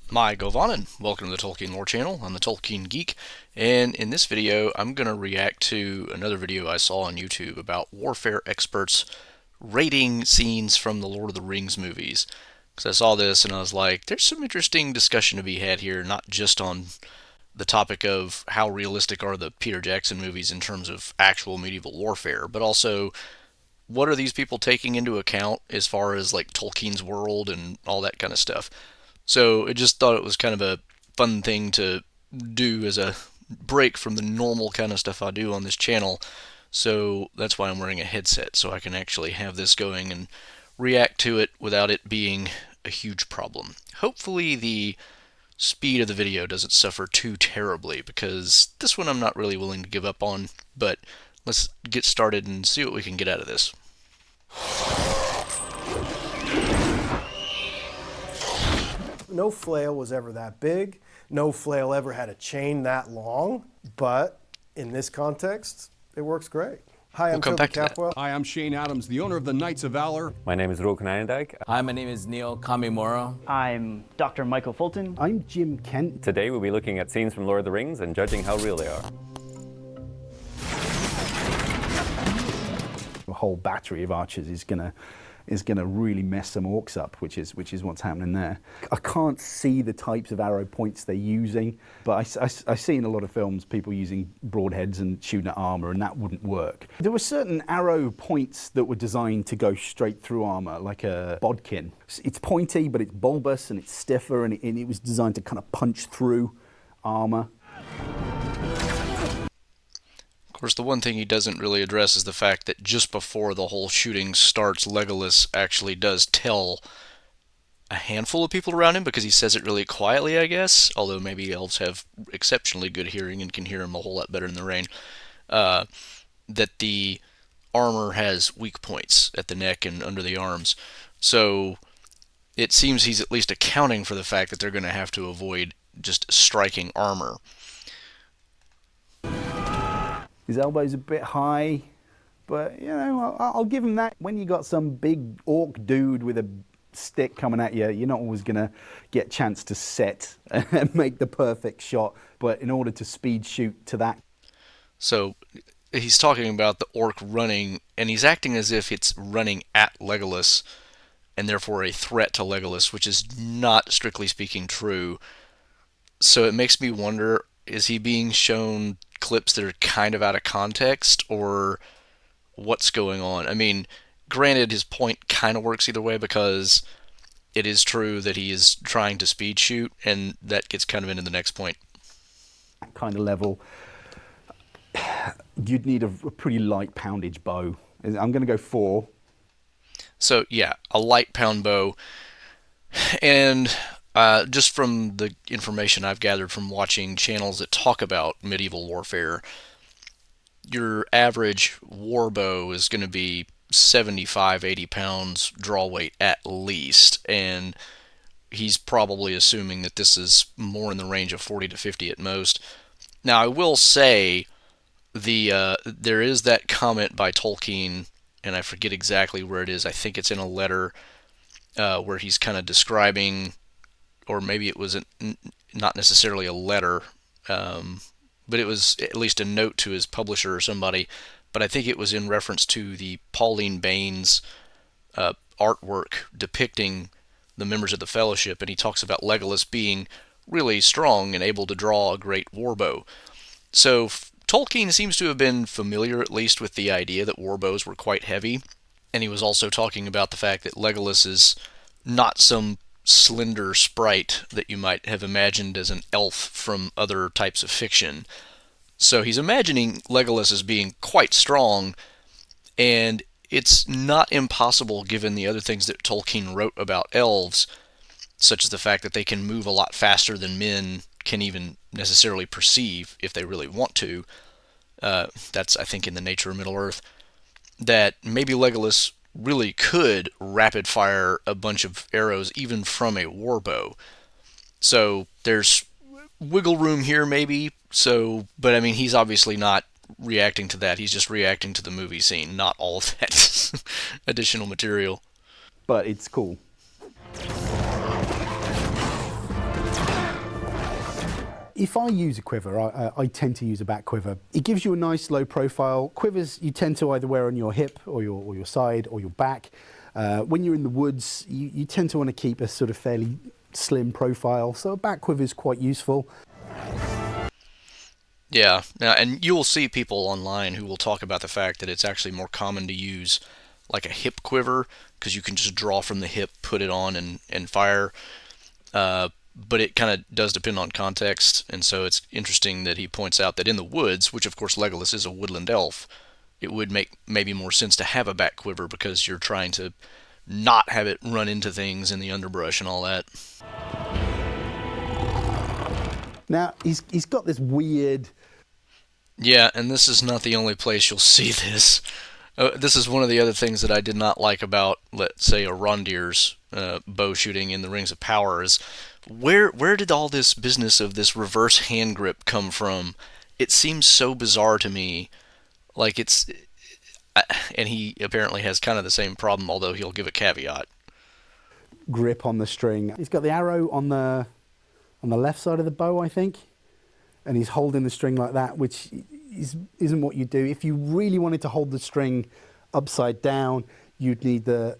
My Govanen, welcome to the Tolkien Lore Channel. I'm the Tolkien Geek, and in this video, I'm going to react to another video I saw on YouTube about warfare experts rating scenes from the Lord of the Rings movies. Because I saw this and I was like, there's some interesting discussion to be had here, not just on the topic of how realistic are the Peter Jackson movies in terms of actual medieval warfare, but also what are these people taking into account as far as like Tolkien's world and all that kind of stuff. So I just thought it was kind of a fun thing to do as a break from the normal kind of stuff I do on this channel. So that's why I'm wearing a headset, so I can actually have this going and react to it without it being a huge problem. Hopefully the speed of the video doesn't suffer too terribly, because this one I'm not really willing to give up on, but let's get started and see what we can get out of this. No flail was ever that big. No flail ever had a chain that long. But in this context, it works great. Hi, I'm Toby Capwell. Hi, I'm Shane Adams, the owner of the Knights of Valor. My name is Roken Einendijk. Hi, my name is Neil Kamimura. I'm Dr. Michael Fulton. I'm Jim Kent. Today we'll be looking at scenes from Lord of the Rings and judging how real they are. A whole battery of archers is gonna really mess some orcs up, which is what's happening there. I can't see the types of arrow points they're using, but I see in a lot of films people using broadheads and shooting at armor, and that wouldn't work. There were certain arrow points that were designed to go straight through armor, like a bodkin. It's pointy, but it's bulbous and it's stiffer, and it was designed to kind of punch through armor. Of course, the one thing he doesn't really address is the fact that just before the whole shooting starts, Legolas actually does tell a handful of people around him, because he says it really quietly, I guess, although maybe elves have exceptionally good hearing and can hear him a whole lot better in the rain, that the armor has weak points at the neck and under the arms. So it seems he's at least accounting for the fact that they're going to have to avoid just striking armor. His elbow's a bit high, but you know, I'll give him that. When you got some big orc dude with a stick coming at you, you're not always gonna get a chance to set and make the perfect shot. But in order to speed shoot to that. So he's talking about the orc running, and he's acting as if it's running at Legolas, and therefore a threat to Legolas, which is not, strictly speaking, true. So it makes me wonder, is he being shown clips that are kind of out of context, or what's going on? I mean, granted, his point kind of works either way, because it is true that he is trying to speed shoot, and that gets kind of into the next point. That kind of level, you'd need a pretty light poundage bow. I'm going to go 4. So yeah, a light pound bow. And just from the information I've gathered from watching channels that talk about medieval warfare, your average war bow is going to be 75, 80 pounds draw weight at least, and he's probably assuming that this is more in the range of 40 to 50 at most. Now, I will say there is that comment by Tolkien, and I forget exactly where it is. I think it's in a letter where he's kind of describing, or maybe it was not necessarily a letter, but it was at least a note to his publisher or somebody. But I think it was in reference to the Pauline Baines artwork depicting the members of the Fellowship, and he talks about Legolas being really strong and able to draw a great warbow. So Tolkien seems to have been familiar, at least, with the idea that warbows were quite heavy, and he was also talking about the fact that Legolas is not some slender sprite that you might have imagined as an elf from other types of fiction. So he's imagining Legolas as being quite strong, and it's not impossible given the other things that Tolkien wrote about elves, such as the fact that they can move a lot faster than men can even necessarily perceive if they really want to. That's, I think, in the nature of Middle-earth, that maybe Legolas really could rapid fire a bunch of arrows even from a warbow. So there's wiggle room here maybe. So, but I mean, he's obviously not reacting to that. He's just reacting to the movie scene, not all of that additional material. But it's cool. If I use a quiver, I tend to use a back quiver. It gives you a nice low profile. Quivers you tend to either wear on your hip or your side or your back. When you're in the woods, you tend to want to keep a sort of fairly slim profile, so a back quiver is quite useful. Yeah, and you will see people online who will talk about the fact that it's actually more common to use like a hip quiver because you can just draw from the hip, put it on, and fire. But it kind of does depend on context, and so it's interesting that he points out that in the woods, which of course Legolas is a woodland elf, it would make maybe more sense to have a back quiver because you're trying to not have it run into things in the underbrush and all that. Now, he's got this weird... Yeah, and this is not the only place you'll see this. This is one of the other things that I did not like about, let's say, a Rondir's bow shooting in the Rings of Power is where did all this business of this reverse hand grip come from? It seems so bizarre to me. Like it's... And he apparently has kind of the same problem, although he'll give a caveat. Grip on the string. He's got the arrow on the left side of the bow, I think, and he's holding the string like that, which isn't what you do. If you really wanted to hold the string upside down, you'd need the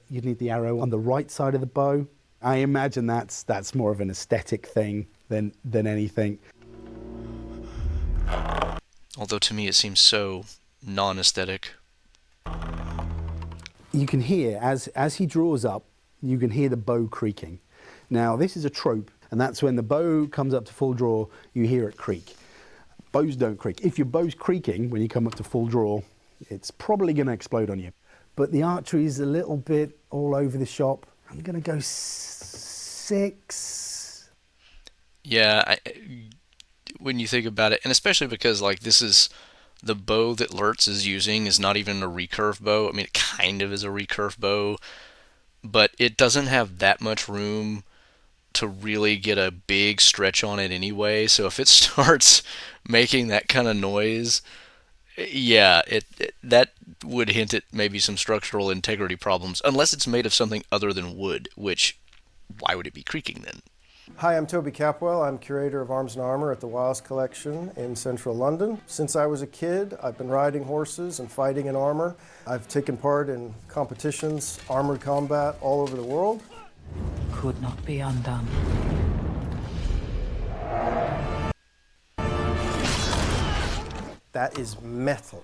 arrow on the right side of the bow. I imagine that's more of an aesthetic thing than anything. Although to me it seems so non-aesthetic. You can hear, as he draws up, you can hear the bow creaking. Now, this is a trope, and that's when the bow comes up to full draw, you hear it creak. Bows don't creak. If your bow's creaking when you come up to full draw, it's probably going to explode on you. But the archery is a little bit all over the shop. I'm going to go 6. Yeah, when you think about it, and especially because like this is the bow that Lurtz is using is not even a recurve bow. I mean, it kind of is a recurve bow, but it doesn't have that much room to really get a big stretch on it anyway. So if it starts making that kind of noise, yeah, that would hint at maybe some structural integrity problems, unless it's made of something other than wood, which, why would it be creaking then? Hi, I'm Toby Capwell. I'm curator of Arms and Armor at the Wiles Collection in central London. Since I was a kid, I've been riding horses and fighting in armor. I've taken part in competitions, armored combat all over the world. Could not be undone. That is metal.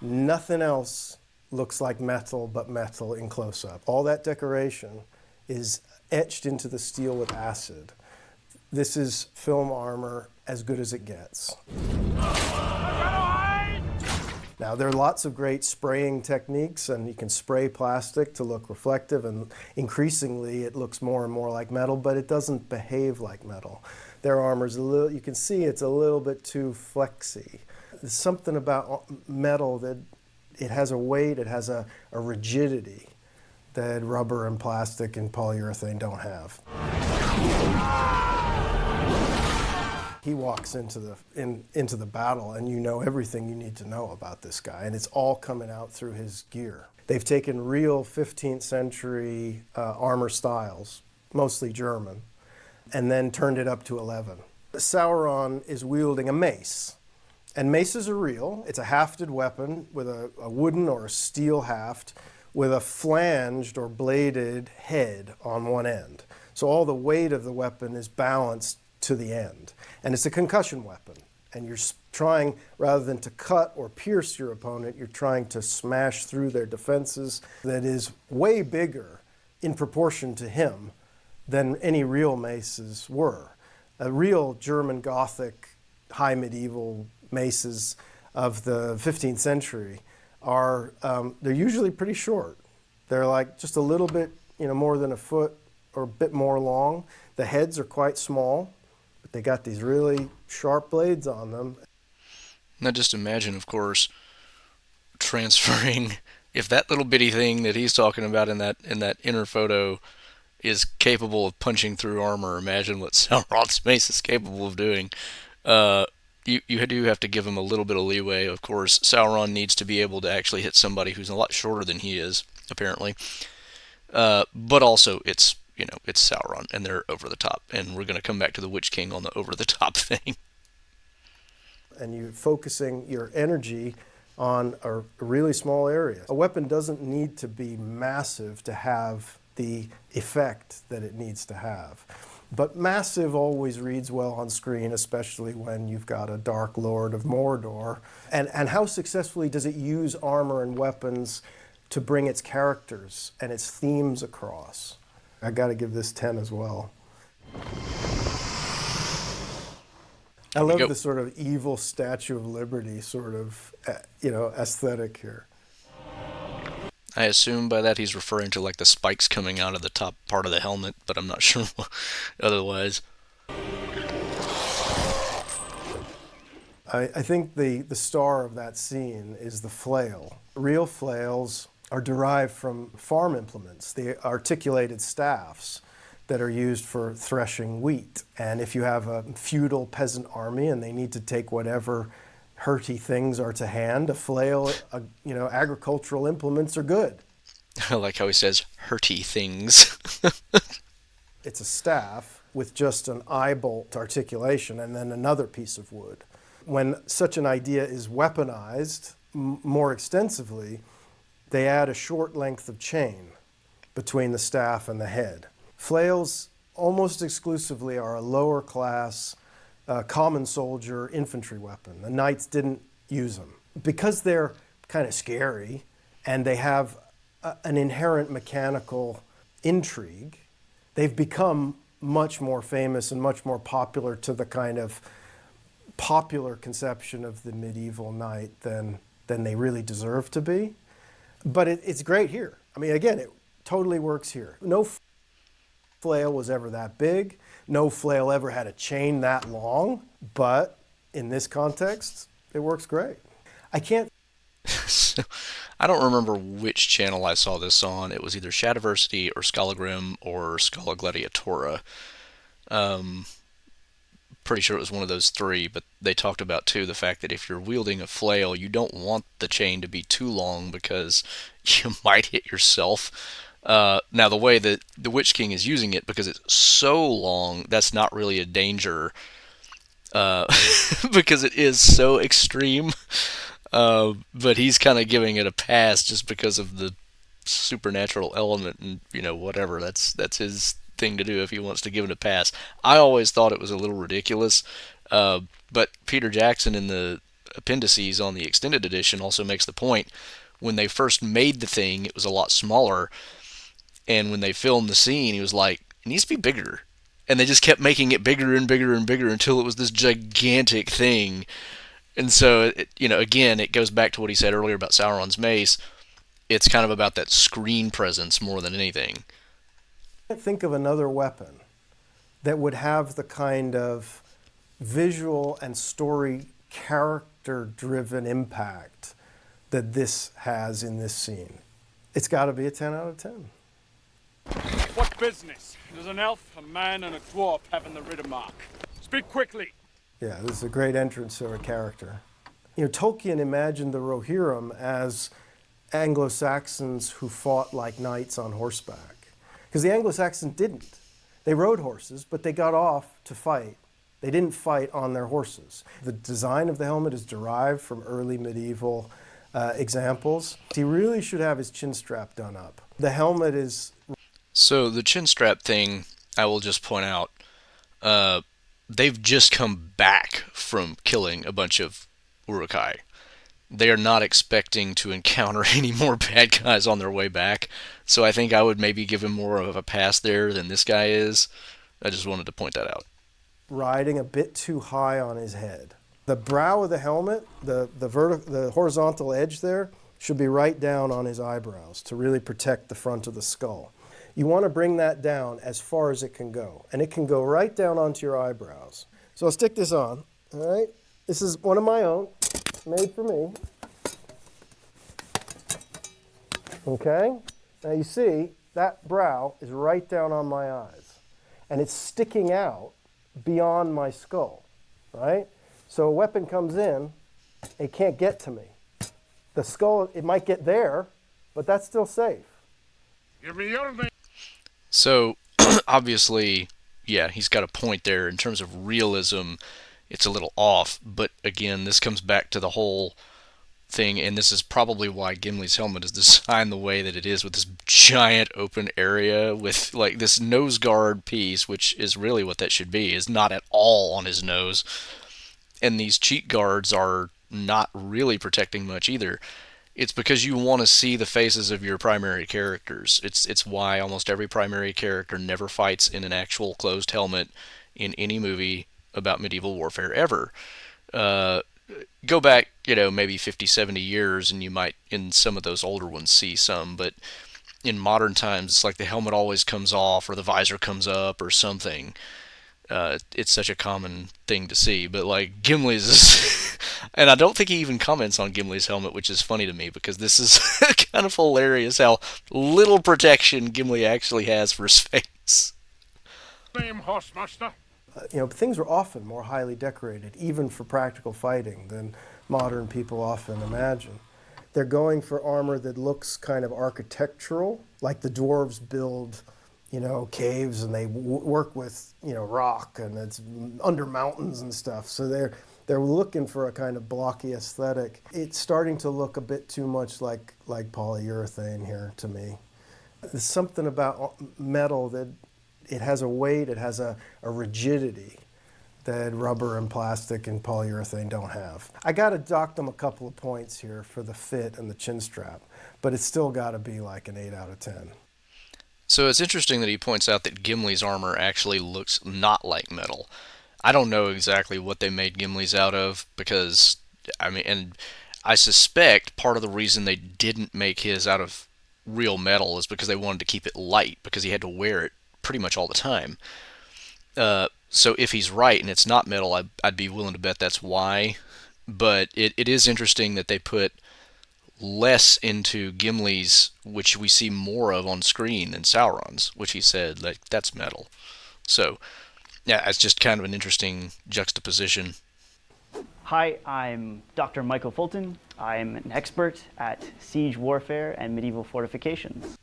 Nothing else looks like metal but metal in close-up. All that decoration is etched into the steel with acid. This is film armor as good as it gets. Now, there are lots of great spraying techniques, and you can spray plastic to look reflective, and increasingly it looks more and more like metal, but it doesn't behave like metal. Their armor's a little, you can see it's a little bit too flexy. There's something about metal that it has a weight, it has a rigidity that rubber and plastic and polyurethane don't have. He walks into the battle, and you know everything you need to know about this guy, and it's all coming out through his gear. They've taken real 15th century armor styles, mostly German, and then turned it up to 11. Sauron is wielding a mace, and maces are real. It's a hafted weapon with a wooden or a steel haft with a flanged or bladed head on one end. So all the weight of the weapon is balanced to the end. And it's a concussion weapon. And you're trying, rather than to cut or pierce your opponent, you're trying to smash through their defenses. That is way bigger in proportion to him than any real maces were. Real German Gothic, high medieval maces of the 15th century are, they're usually pretty short. They're like just a little bit, more than a foot or a bit more long. The heads are quite small, but they got these really sharp blades on them. Now just imagine, of course, transferring, if that little bitty thing that he's talking about in that inner photo is capable of punching through armor, imagine what Sauron's mace is capable of doing. You do have to give him a little bit of leeway. Of course, Sauron needs to be able to actually hit somebody who's a lot shorter than he is, apparently. But also, it's it's Sauron, and they're over the top. And we're going to come back to the Witch King on the over the top thing. And you're focusing your energy on a really small area. A weapon doesn't need to be massive to have the effect that it needs to have. But massive always reads well on screen, especially when you've got a Dark Lord of Mordor. And how successfully does it use armor and weapons to bring its characters and its themes across? I got to give this 10 as well. I love the sort of evil Statue of Liberty sort of, aesthetic here. I assume by that he's referring to like the spikes coming out of the top part of the helmet, but I'm not sure otherwise. I think the star of that scene is the flail. Real flails are derived from farm implements, the articulated staffs that are used for threshing wheat. And if you have a feudal peasant army and they need to take whatever hurty things are to hand, a flail, agricultural implements are good. I like how he says hurty things. It's a staff with just an eye bolt articulation and then another piece of wood. When such an idea is weaponized more extensively, they add a short length of chain between the staff and the head. Flails almost exclusively are a lower class common soldier infantry weapon. The knights didn't use them. Because they're kind of scary and they have an inherent mechanical intrigue, they've become much more famous and much more popular to the kind of popular conception of the medieval knight than they really deserve to be. But it's great here. I mean, again, it totally works here. No flail was ever that big. No flail ever had a chain that long. But in this context, it works great. I don't remember which channel I saw this on. It was either Shadiversity or Scholagrim or Schola Gladiatora. Pretty sure it was one of those three, but they talked about, too, the fact that if you're wielding a flail, you don't want the chain to be too long because you might hit yourself. Now, the way that the Witch King is using it, because it's so long, that's not really a danger, because it is so extreme. But he's kind of giving it a pass just because of the supernatural element and, whatever. That's his thing to do if he wants to give it a pass. I always thought it was a little ridiculous, but Peter Jackson in the appendices on the extended edition also makes the point, when they first made the thing, it was a lot smaller, and when they filmed the scene, he was like, it needs to be bigger. And they just kept making it bigger and bigger and bigger until it was this gigantic thing. And so, again, it goes back to what he said earlier about Sauron's mace. It's kind of about that screen presence more than anything. I can't think of another weapon that would have the kind of visual and story character-driven impact that this has in this scene. It's got to be a 10 out of 10. What business does an elf, a man, and a dwarf have in the Riddermark? Speak quickly. Yeah, this is a great entrance to a character. Tolkien imagined the Rohirrim as Anglo-Saxons who fought like knights on horseback. Because the Anglo-Saxons didn't. They rode horses, but they got off to fight. They didn't fight on their horses. The design of the helmet is derived from early medieval examples. He really should have his chin strap done up. The helmet is... So the chin strap thing, I will just point out, they've just come back from killing a bunch of Uruk-hai. They are not expecting to encounter any more bad guys on their way back, so I think I would maybe give him more of a pass there than this guy is. I just wanted to point that out. Riding a bit too high on his head. The brow of the helmet, the horizontal edge there, should be right down on his eyebrows to really protect the front of the skull. You want to bring that down as far as it can go, and it can go right down onto your eyebrows. So I'll stick this on, all right? This is one of my own, made for me. Okay? Now you see, that brow is right down on my eyes, and it's sticking out beyond my skull, right? So a weapon comes in, it can't get to me. The skull, it might get there, but that's still safe. Give me your name. So, obviously, yeah, he's got a point there in terms of realism. It's a little off, but again, this comes back to the whole thing, and this is probably why Gimli's helmet is designed the way that it is, with this giant open area with like this nose guard piece, which is really what that should be, is not at all on his nose, and these cheek guards are not really protecting much either. It's because you want to see the faces of your primary characters. It's why almost every primary character never fights in an actual closed helmet in any movie about medieval warfare ever. Go back, maybe 50, 70 years, and you might, in some of those older ones, see some, but in modern times, it's like the helmet always comes off, or the visor comes up, or something. It's such a common thing to see, but like Gimli's is, and I don't think he even comments on Gimli's helmet, which is funny to me, because this is kind of hilarious how little protection Gimli actually has for his face. Name, Horsemaster. Things were often more highly decorated, even for practical fighting, than modern people often imagine. They're going for armor that looks kind of architectural, like the dwarves build, caves, and they work with, rock, and it's under mountains and stuff. So they're looking for a kind of blocky aesthetic. It's starting to look a bit too much like polyurethane here to me. There's something about metal that it has a weight, it has a rigidity that rubber and plastic and polyurethane don't have. I got to dock them a couple of points here for the fit and the chin strap, but it's still got to be like an 8 out of 10. So it's interesting that he points out that Gimli's armor actually looks not like metal. I don't know exactly what they made Gimli's out of, because, and I suspect part of the reason they didn't make his out of real metal is because they wanted to keep it light, because he had to wear it pretty much all the time. So if he's right and it's not metal, I'd be willing to bet that's why. But it is interesting that they put less into Gimli's, which we see more of on screen, than Sauron's, which he said, like, that's metal. So, yeah, it's just kind of an interesting juxtaposition. Hi, I'm Dr. Michael Fulton. I'm an expert at siege warfare and medieval fortifications.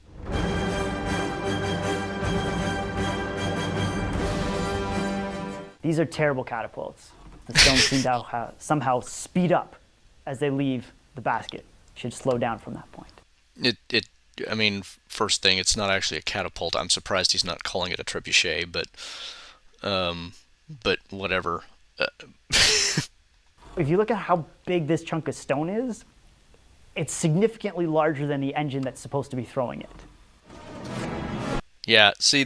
These are terrible catapults. The stones seem to somehow speed up as they leave the basket. Should slow down from that point. First thing, it's not actually a catapult. I'm surprised he's not calling it a trebuchet, but whatever. If you look at how big this chunk of stone is, it's significantly larger than the engine that's supposed to be throwing it. Yeah, see,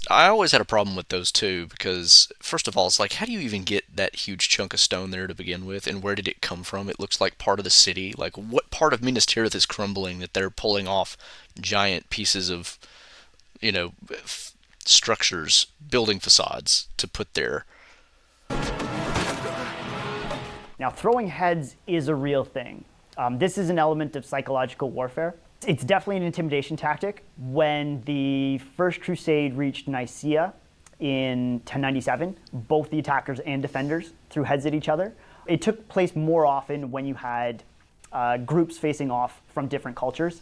I always had a problem with those too, because first of all, it's like, how do you even get that huge chunk of stone there to begin with, and where did it come from? It looks like part of the city. Like, what part of Minas Tirith is crumbling that they're pulling off giant pieces of, structures, building facades to put there? Now, throwing heads is a real thing. This is an element of psychological warfare. It's definitely an intimidation tactic. When the First Crusade reached Nicaea in 1097, both the attackers and defenders threw heads at each other. It took place more often when you had groups facing off from different cultures.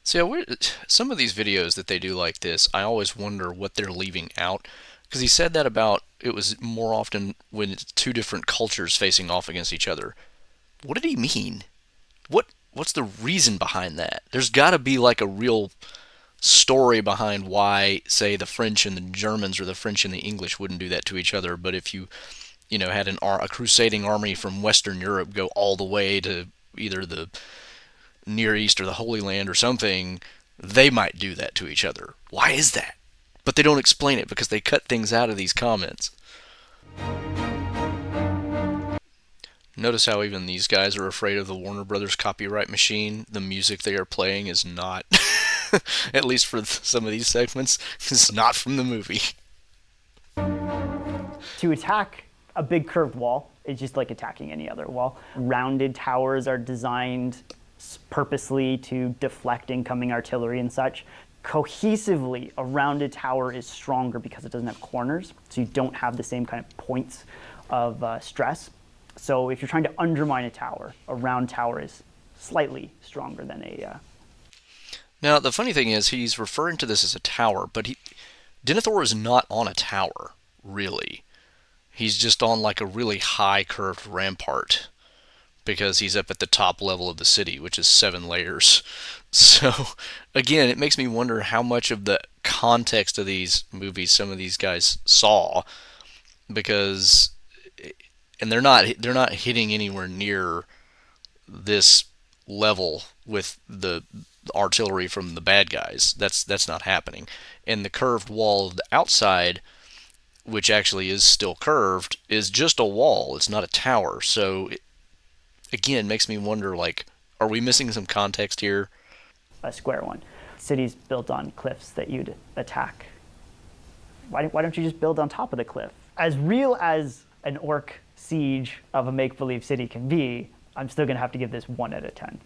See, some of these videos that they do like this, I always wonder what they're leaving out. Because he said that about it was more often when it's two different cultures facing off against each other. What did he mean? What's the reason behind that? There's got to be like a real story behind why, say, the French and the Germans or the French and the English wouldn't do that to each other. But if you had a crusading army from Western Europe go all the way to either the Near East or the Holy Land or something, they might do that to each other. Why is that? But they don't explain it because they cut things out of these comments. Notice how even these guys are afraid of the Warner Brothers copyright machine. The music they are playing is not, at least for some of these segments, is not from the movie. To attack a big curved wall, it's just like attacking any other wall. Rounded towers are designed purposely to deflect incoming artillery and such. Cohesively, a rounded tower is stronger because it doesn't have corners, so you don't have the same kind of points of stress. So if you're trying to undermine a tower, a round tower is slightly stronger than a... Now, the funny thing is, he's referring to this as a tower, but Denethor is not on a tower, really. He's just on like a really high curved rampart because he's up at the top level of the city, which is 7 layers. So, again, it makes me wonder how much of the context of these movies some of these guys saw, because, and they're not hitting anywhere near this level with the artillery from the bad guys. That's not happening. And the curved wall of the outside, which actually is still curved, is just a wall. It's not a tower. So again, makes me wonder, like, are we missing some context here? A square one. Cities built on cliffs that you'd attack. Why don't you just build on top of the cliff? As real as an orc siege of a make-believe city can be, I'm still going to have to give this 1 out of 10.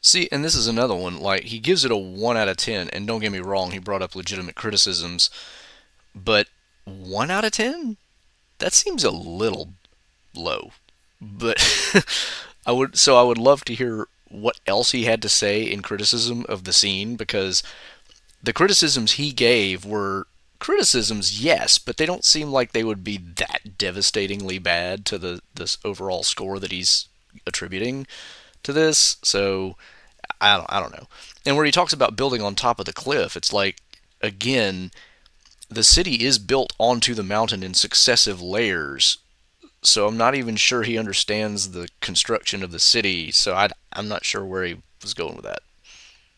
See, and this is another one. Like, he gives it a 1 out of 10, and don't get me wrong, he brought up legitimate criticisms, but 1 out of 10? That seems a little low. But I would love to hear what else he had to say in criticism of the scene, because the criticisms he gave were criticisms, yes, but they don't seem like they would be that devastatingly bad to this overall score that he's attributing to this. So I don't know. And where he talks about building on top of the cliff, it's like, again, the city is built onto the mountain in successive layers. So I'm not even sure he understands the construction of the city. So I'm not sure where he was going with that.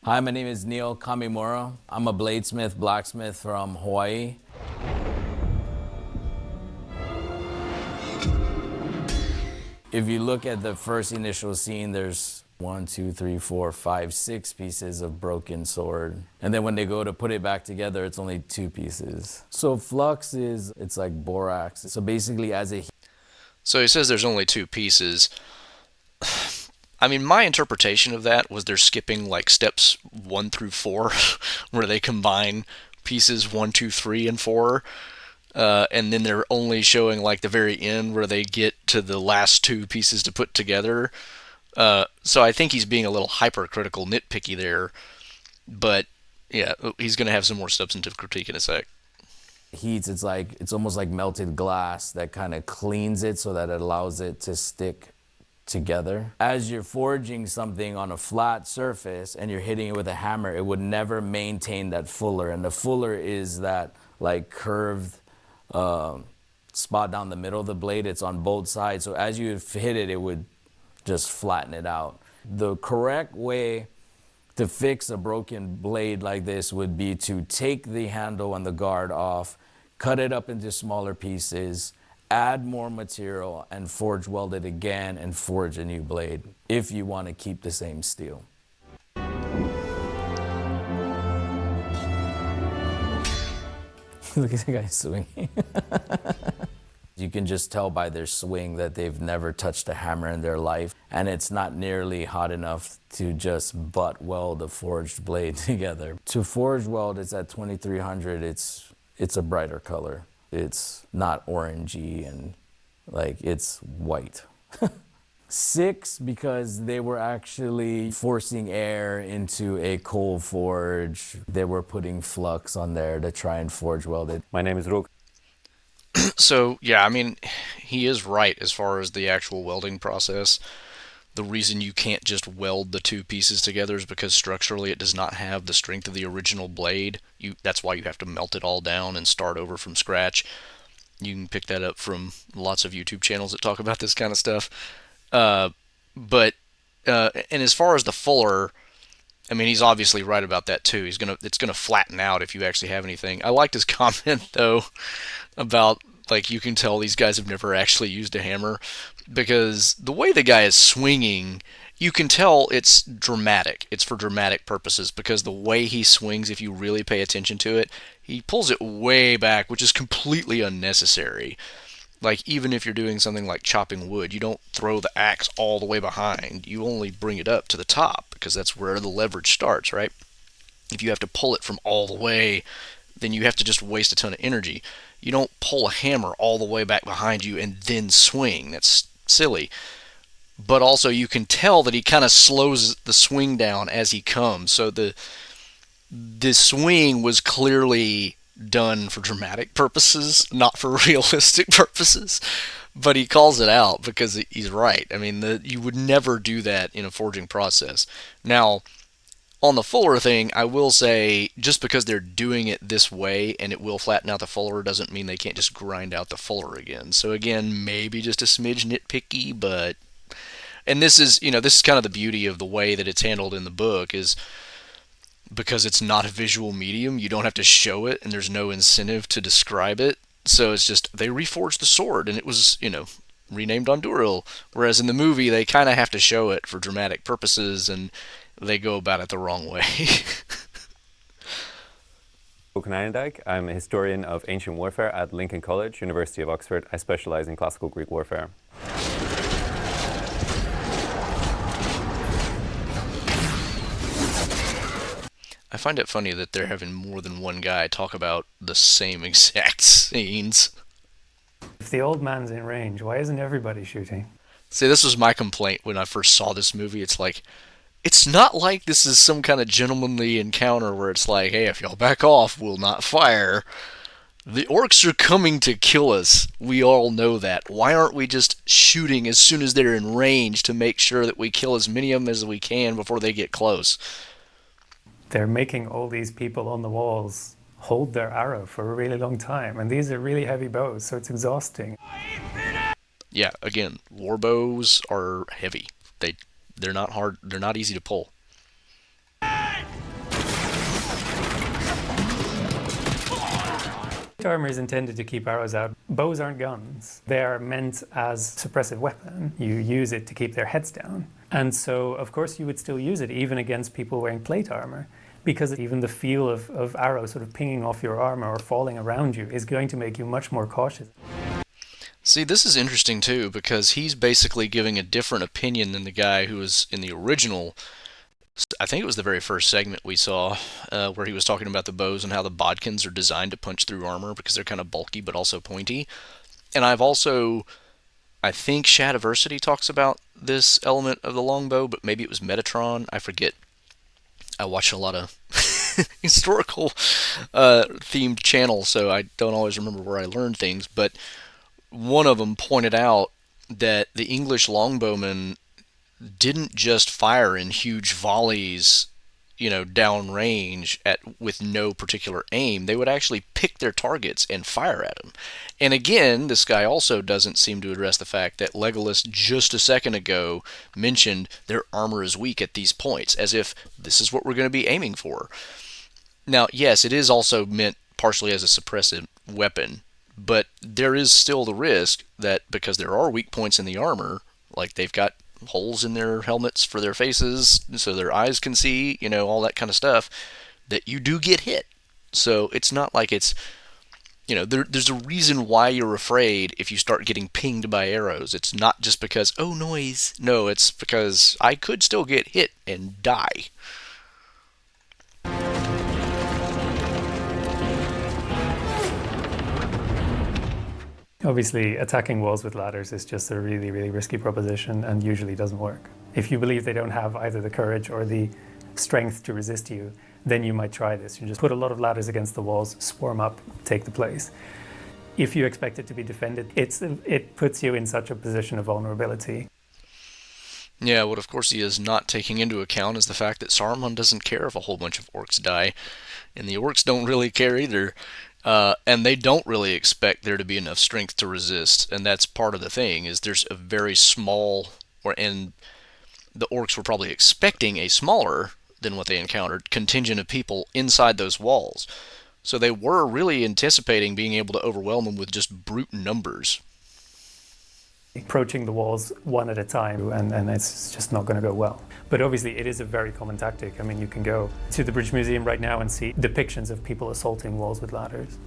Hi, my name is Neil Kamimura. I'm a bladesmith, blacksmith from Hawaii. If you look at the first initial scene, there's 1, 2, 3, 4, 5, 6 pieces of broken sword. And then when they go to put it back together, it's only 2 pieces. So flux it's like borax. So basically So he says there's only 2 pieces. I mean, my interpretation of that was they're skipping like steps 1 through 4, where they combine pieces 1, 2, 3, and 4. And then they're only showing like the very end where they get to the last 2 pieces to put together. So I think he's being a little hypercritical, nitpicky there. But yeah, he's going to have some more substantive critique in a sec. heats, it's almost like melted glass that kind of cleans it so that it allows it to stick together. As you're forging something on a flat surface and you're hitting it with a hammer, it would never maintain that fuller. And the fuller is that like curved spot down the middle of the blade. It's on both sides. So as you hit it, it would just flatten it out. The correct way to fix a broken blade like this would be to take the handle and the guard off, cut it up into smaller pieces, add more material, and forge weld it again and forge a new blade if you want to keep the same steel. Look at the guy swinging. You can just tell by their swing that they've never touched a hammer in their life, and it's not nearly hot enough to just butt weld a forged blade together. To forge weld, it's at 2300. It's a brighter color. It's not orangey and it's white. 6, because they were actually forcing air into a coal forge. They were putting flux on there to try and forge weld it. My name is Rook. So, yeah, I mean, he is right as far as the actual welding process. The reason you can't just weld the 2 pieces together is because structurally it does not have the strength of the original blade. That's why you have to melt it all down and start over from scratch. You can pick that up from lots of YouTube channels that talk about this kind of stuff. And as far as the fuller, I mean, he's obviously right about that too. It's gonna flatten out if you actually have anything. I liked his comment though about you can tell these guys have never actually used a hammer, because the way the guy is swinging, you can tell it's dramatic. It's for dramatic purposes, because the way he swings, if you really pay attention to it, he pulls it way back, which is completely unnecessary. Even if you're doing something like chopping wood, you don't throw the axe all the way behind. You only bring it up to the top, because that's where the leverage starts, right? If you have to pull it from all the way, then you have to just waste a ton of energy. You don't pull a hammer all the way back behind you and then swing. That's silly. but also you can tell that he kind of slows the swing down as he comes. So the swing was clearly done for dramatic purposes, not for realistic purposes. But he calls it out because he's right. I mean, you would never do that in a forging process. Now, on the fuller thing, I will say, just because they're doing it this way and it will flatten out the fuller doesn't mean they can't just grind out the fuller again. So again, maybe just a smidge nitpicky, but... And this is kind of the beauty of the way that it's handled in the book, is because it's not a visual medium, you don't have to show it, and there's no incentive to describe it. So it's just, they reforged the sword, and it was, renamed Anduril. Whereas in the movie, they kind of have to show it for dramatic purposes, and they go about it the wrong way. Canandaigh. I'm a historian of ancient warfare at Lincoln College, University of Oxford. I specialize in classical Greek warfare. I find it funny that they're having more than one guy talk about the same exact scenes. If the old man's in range, why isn't everybody shooting? See, this was my complaint when I first saw this movie. It's like, it's not like this is some kind of gentlemanly encounter where it's like, hey, if y'all back off, we'll not fire. The orcs are coming to kill us. We all know that. Why aren't we just shooting as soon as they're in range to make sure that we kill as many of them as we can before they get close? They're making all these people on the walls hold their arrow for a really long time, and these are really heavy bows, so it's exhausting. Yeah, again, war bows are heavy. They're not hard. They're not easy to pull. Armor is intended to keep arrows out. Bows aren't guns. They are meant as suppressive weapon. You use it to keep their heads down. And so, of course, you would still use it even against people wearing plate armor, because even the feel of arrows sort of pinging off your armor or falling around you is going to make you much more cautious. See, this is interesting too, because he's basically giving a different opinion than the guy who was in the original. I think it was the very first segment we saw, where he was talking about the bows and how the bodkins are designed to punch through armor because they're kind of bulky but also pointy. And I think Shadiversity talks about this element of the longbow, but maybe it was Metatron. I forget. I watch a lot of historical themed channels, so I don't always remember where I learned things. But one of them pointed out that the English longbowmen didn't just fire in huge volleys, downrange with no particular aim. They would actually pick their targets and fire at them. And again, this guy also doesn't seem to address the fact that Legolas just a second ago mentioned their armor is weak at these points, as if this is what we're going to be aiming for. Now, yes, it is also meant partially as a suppressive weapon, but there is still the risk that because there are weak points in the armor, like they've got holes in their helmets for their faces so their eyes can see, all that kind of stuff, that you do get hit. So it's not like it's, there's a reason why you're afraid if you start getting pinged by arrows. It's not just because, oh, noise. No, it's because I could still get hit and die. Obviously, attacking walls with ladders is just a really, really risky proposition and usually doesn't work. If you believe they don't have either the courage or the strength to resist you, then you might try this. You just put a lot of ladders against the walls, swarm up, take the place. If you expect it to be defended, it puts you in such a position of vulnerability. Yeah, what of course he is not taking into account is the fact that Saruman doesn't care if a whole bunch of orcs die, and the orcs don't really care either. And they don't really expect there to be enough strength to resist, and that's part of the thing, is there's a very small, and the orcs were probably expecting a smaller than what they encountered contingent of people inside those walls. So they were really anticipating being able to overwhelm them with just brute numbers. Approaching the walls one at a time, and it's just not going to go well. But obviously it is a very common tactic. I mean, you can go to the British Museum right now and see depictions of people assaulting walls with ladders.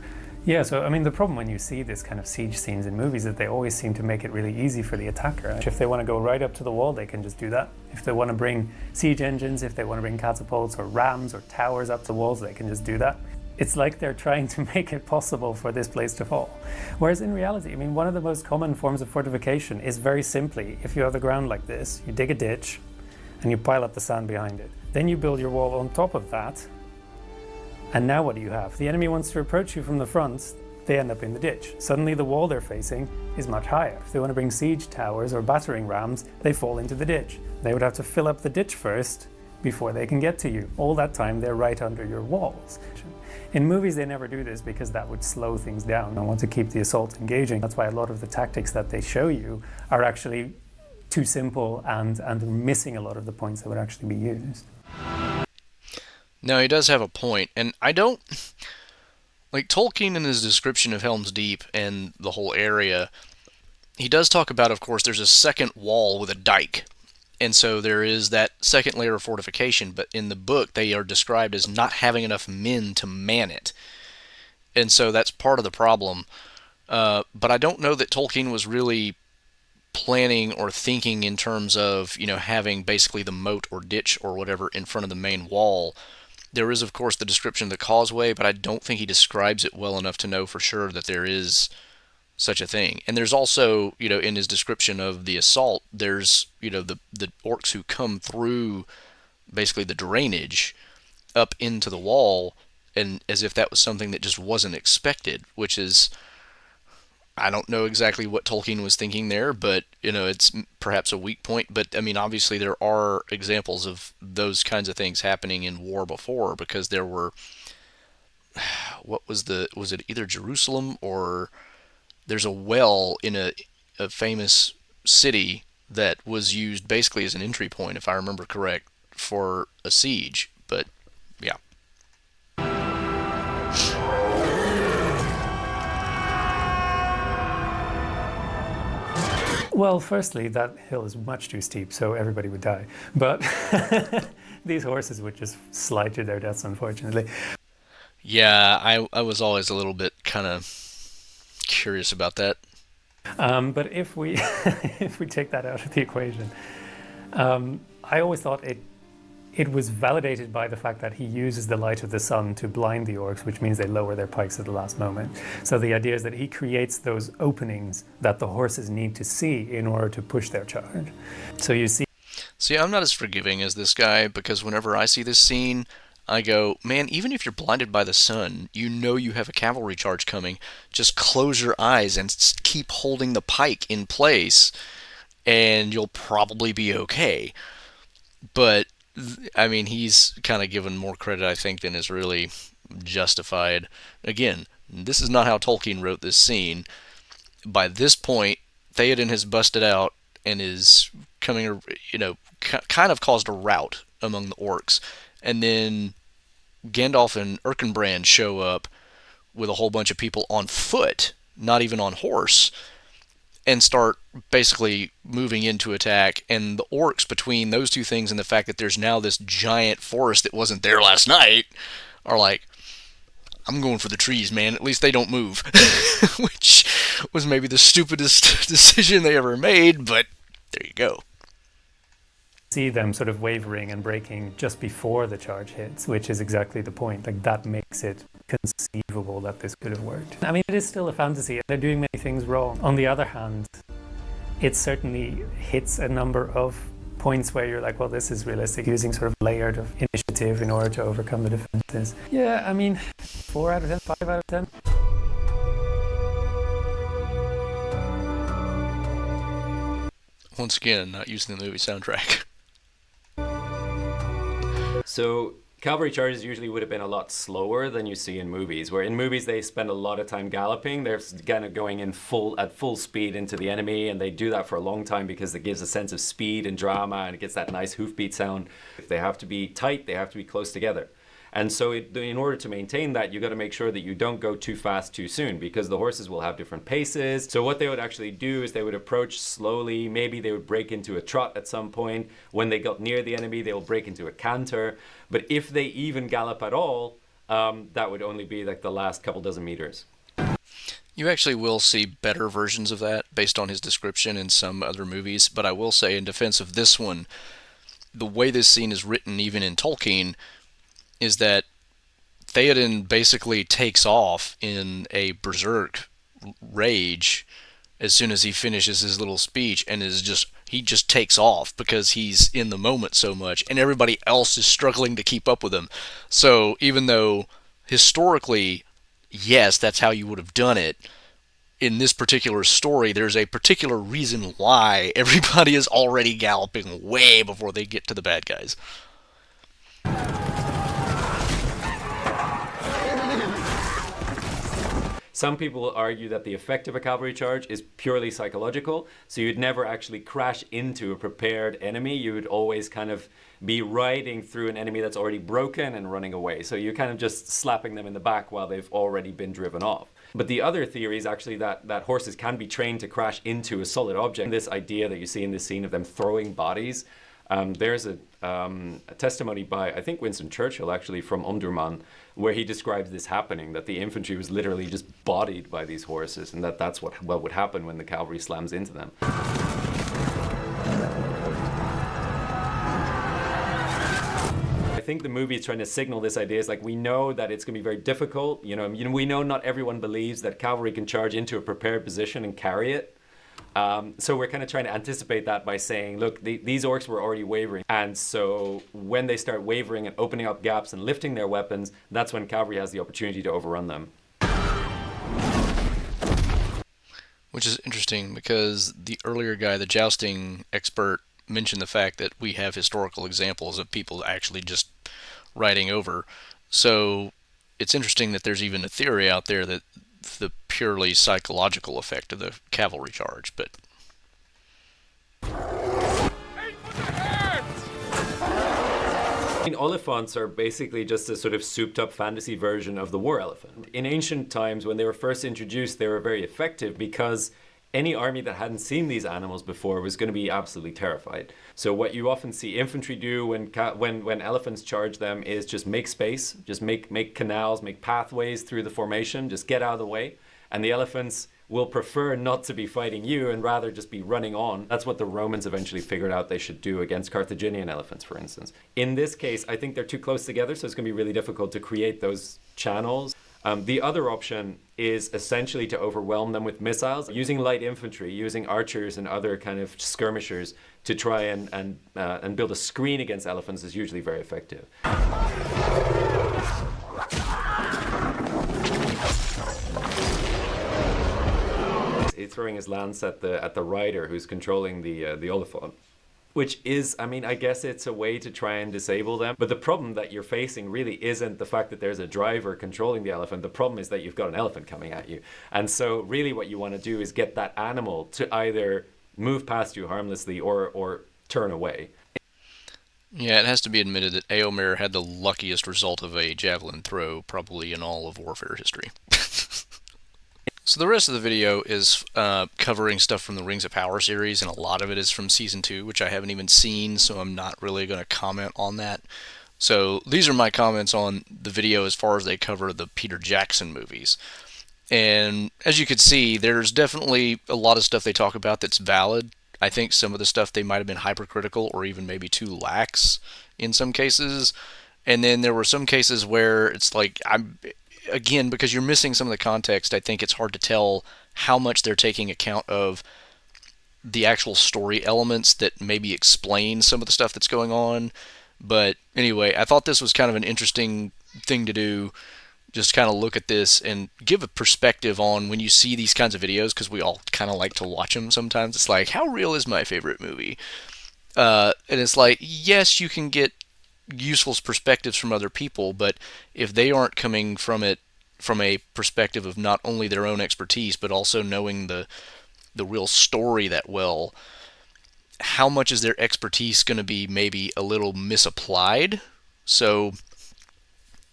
Yeah, so I mean, the problem when you see this kind of siege scenes in movies is that they always seem to make it really easy for the attacker. If they want to go right up to the wall, they can just do that. If they want to bring siege engines, if they want to bring catapults or rams or towers up to walls, they can just do that. It's like they're trying to make it possible for this place to fall. Whereas in reality, I mean, one of the most common forms of fortification is very simply, if you have the ground like this, you dig a ditch and you pile up the sand behind it. Then you build your wall on top of that. And now what do you have? The enemy wants to approach you from the front, they end up in the ditch. Suddenly the wall they're facing is much higher. If they want to bring siege towers or battering rams, they fall into the ditch. They would have to fill up the ditch first before they can get to you. All that time they're right under your walls. In movies they never do this because that would slow things down. I want to keep the assault engaging. That's why a lot of the tactics that they show you are actually too simple and missing a lot of the points that would actually be used. No, he does have a point, and I don't... Like, Tolkien in his description of Helm's Deep and the whole area, he does talk about, of course, there's a second wall with a dike. And so there is that second layer of fortification, but in the book they are described as not having enough men to man it. And so that's part of the problem. But I don't know that Tolkien was really planning or thinking in terms of, having basically the moat or ditch or whatever in front of the main wall. There is, of course, the description of the causeway, but I don't think he describes it well enough to know for sure that there is such a thing. And there's also, in his description of the assault, there's, the orcs who come through basically the drainage up into the wall, and as if that was something that just wasn't expected, which is, I don't know exactly what Tolkien was thinking there, but, it's perhaps a weak point. But, I mean, obviously there are examples of those kinds of things happening in war before, because there were, was it either Jerusalem or there's a well in a famous city that was used basically as an entry point, if I remember correct, for a siege. But, yeah. Well, firstly, that hill is much too steep, so everybody would die. But these horses would just slide to their deaths, unfortunately. Yeah, I was always a little bit kind of curious about that. But if we if we take that out of the equation, I always thought it was validated by the fact that he uses the light of the sun to blind the orcs, which means they lower their pikes at the last moment. So the idea is that he creates those openings that the horses need to see in order to push their charge. So you see... See, I'm not as forgiving as this guy, because whenever I see this scene, I go, man, even if you're blinded by the sun, you have a cavalry charge coming. Just close your eyes and keep holding the pike in place, and you'll probably be okay. But I mean, he's kind of given more credit, I think, than is really justified. Again, this is not how Tolkien wrote this scene. By this point, Theoden has busted out and is coming, kind of caused a rout among the orcs. And then Gandalf and Erkenbrand show up with a whole bunch of people on foot, not even on horse, and start basically moving into attack. And the orcs, between those two things and the fact that there's now this giant forest that wasn't there last night, are like, I'm going for the trees, man. At least they don't move. Which was maybe the stupidest decision they ever made, but there you go. See them sort of wavering and breaking just before the charge hits, which is exactly the point. Like, that makes it conceivable that this could have worked. I mean, it is still a fantasy. They're doing many things wrong. On the other hand, it certainly hits a number of points where you're like, well, this is realistic, using sort of layered of initiative in order to overcome the defenses. Yeah, I mean, 4 out of 10, 5 out of 10. Once again, not using the movie soundtrack. So cavalry charges usually would have been a lot slower than you see in movies, where in movies they spend a lot of time galloping. They're kind of going in at full speed into the enemy, and they do that for a long time because it gives a sense of speed and drama, and it gets that nice hoofbeat sound. If they have to be tight, they have to be close together. And so in order to maintain that, you got to make sure that you don't go too fast too soon, because the horses will have different paces. So what they would actually do is they would approach slowly. Maybe they would break into a trot at some point. When they got near the enemy, they will break into a canter. But if they even gallop at all, that would only be like the last couple dozen meters. You actually will see better versions of that based on his description in some other movies. But I will say, in defense of this one, the way this scene is written, even in Tolkien, is that Theoden basically takes off in a berserk rage as soon as he finishes his little speech, and he just takes off because he's in the moment so much, and everybody else is struggling to keep up with him. So even though historically, yes, that's how you would have done it, in this particular story, there's a particular reason why everybody is already galloping way before they get to the bad guys. Some people will argue that the effect of a cavalry charge is purely psychological, so you'd never actually crash into a prepared enemy. You would always kind of be riding through an enemy that's already broken and running away. So you're kind of just slapping them in the back while they've already been driven off. But the other theory is actually that horses can be trained to crash into a solid object. This idea that you see in this scene of them throwing bodies, there's a testimony by, I think, Winston Churchill, actually, from Omdurman, where he describes this happening, that the infantry was literally just bodied by these horses, and that's what would happen when the cavalry slams into them. I think the movie is trying to signal this idea. It's like, we know that it's going to be very difficult. You know, we know not everyone believes that cavalry can charge into a prepared position and carry it. So we're kind of trying to anticipate that by saying, look, these orcs were already wavering. And so when they start wavering and opening up gaps and lifting their weapons, that's when cavalry has the opportunity to overrun them. Which is interesting because the earlier guy, the jousting expert, mentioned the fact that we have historical examples of people actually just riding over. So it's interesting that there's even a theory out there that the purely psychological effect of the cavalry charge, but I mean, Oliphants are basically just a sort of souped up fantasy version of the war elephant. In ancient times, when they were first introduced, they were very effective because any army that hadn't seen these animals before was going to be absolutely terrified. So what you often see infantry do when elephants charge them is just make space, just make canals, make pathways through the formation, just get out of the way. And the elephants will prefer not to be fighting you and rather just be running on. That's what the Romans eventually figured out they should do against Carthaginian elephants, for instance. In this case, I think they're too close together, so it's going to be really difficult to create those channels. The other option is essentially to overwhelm them with missiles, using light infantry, using archers and other kind of skirmishers to try and build a screen against elephants is usually very effective. He's throwing his lance at the rider who's controlling the Oliphant. Which is, I mean, I guess it's a way to try and disable them. But the problem that you're facing really isn't the fact that there's a driver controlling the elephant. The problem is that you've got an elephant coming at you. And so really what you want to do is get that animal to either move past you harmlessly or turn away. Yeah, it has to be admitted that Eomer had the luckiest result of a javelin throw probably in all of warfare history. So the rest of the video is covering stuff from the Rings of Power series, and a lot of it is from Season 2, which I haven't even seen, so I'm not really going to comment on that. So these are my comments on the video as far as they cover the Peter Jackson movies. And as you can see, there's definitely a lot of stuff they talk about that's valid. I think some of the stuff they might have been hypercritical or even maybe too lax in some cases. And then there were some cases where it's like, again, because you're missing some of the context, I think it's hard to tell how much they're taking account of the actual story elements that maybe explain some of the stuff that's going on. But anyway, I thought this was kind of an interesting thing to do, just kind of look at this and give a perspective on when you see these kinds of videos, because we all kind of like to watch them sometimes. It's like, how real is my favorite movie? And it's like, yes, you can get useful perspectives from other people, but if they aren't coming from it from a perspective of not only their own expertise but also knowing the real story that well, how much is their expertise going to be maybe a little misapplied? So,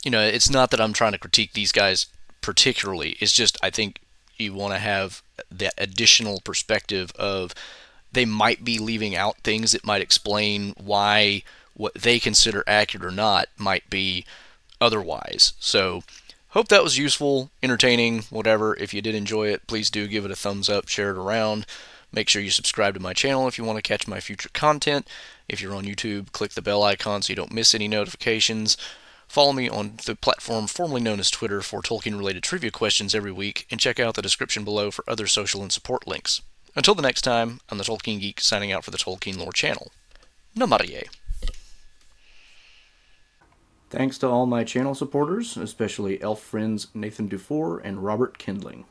you know, it's not that I'm trying to critique these guys particularly, it's just I think you want to have that additional perspective of they might be leaving out things that might explain why what they consider accurate or not might be otherwise. So, hope that was useful, entertaining, whatever. If you did enjoy it, please do give it a thumbs up, share it around. Make sure you subscribe to my channel if you want to catch my future content. If you're on YouTube, click the bell icon so you don't miss any notifications. Follow me on the platform formerly known as Twitter for Tolkien-related trivia questions every week, and check out the description below for other social and support links. Until the next time, I'm the Tolkien Geek signing out for the Tolkien Lore channel. Namarie. Thanks to all my channel supporters, especially elf friends Nathan Dufour and Robert Kindling.